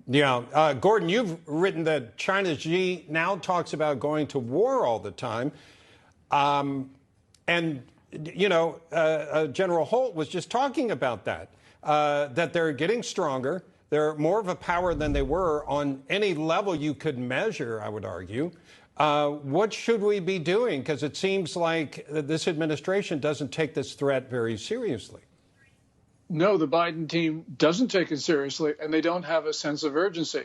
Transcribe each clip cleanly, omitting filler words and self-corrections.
Yeah. Gordon, you've written that China's Xi now talks about going to war all the time. And, General Holt was just talking about that, that they're getting stronger. They're more of a power than they were on any level you could measure, I would argue. What should we be doing? Because it seems like this administration doesn't take this threat very seriously. No, the Biden team doesn't take it seriously, and they don't have a sense of urgency.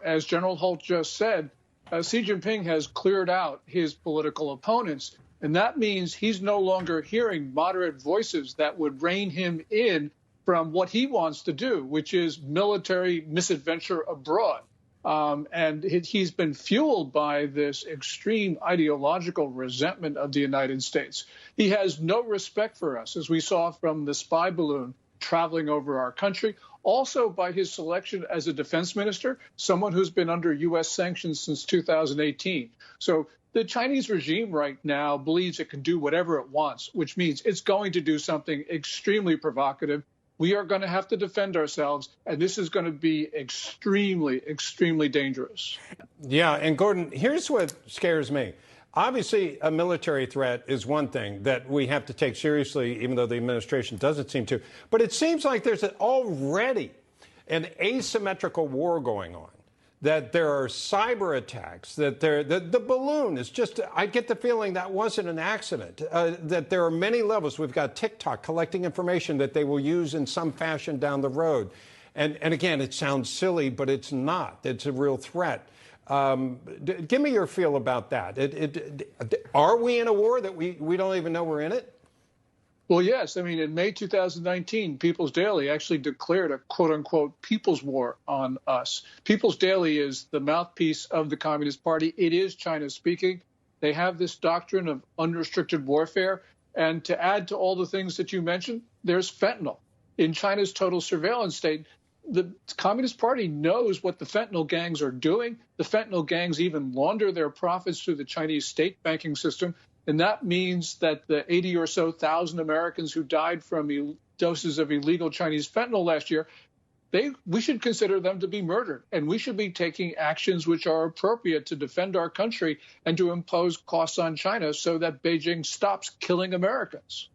As General Holt just said, Xi Jinping has cleared out his political opponents, and that means he's no longer hearing moderate voices that would rein him in from what he wants to do, which is military misadventure abroad. And he's been fueled by this extreme ideological resentment of the United States. He has no respect for us, as we saw from the spy balloon traveling over our country, also by his selection as a defense minister, someone who's been under U.S. sanctions since 2018. So the Chinese regime right now believes it can do whatever it wants, which means it's going to do something extremely provocative. We are going to have to defend ourselves, and this is going to be extremely, extremely dangerous. Yeah, and Gordon, here's what scares me. Obviously, a military threat is one thing that we have to take seriously, even though the administration doesn't seem to. But it seems like there's already an asymmetrical war going on, that there are cyber attacks, that the balloon is just, I get the feeling that wasn't an accident, that there are many levels. We've got TikTok collecting information that they will use in some fashion down the road. And again, it sounds silly, but it's not. It's a real threat. Give me your feel about that. Are we in a war that we don't even know we're in it? Well, yes. I mean, in May 2019, People's Daily actually declared a quote-unquote people's war on us. People's Daily is the mouthpiece of the Communist Party. It is China speaking. They have this doctrine of unrestricted warfare. And to add to all the things that you mentioned, there's fentanyl. In China's total surveillance state, the Communist Party knows what the fentanyl gangs are doing. The fentanyl gangs even launder their profits through the Chinese state banking system. And that means that the 80 or so thousand Americans who died from doses of illegal Chinese fentanyl last year, we should consider them to be murdered. And we should be taking actions which are appropriate to defend our country and to impose costs on China so that Beijing stops killing Americans.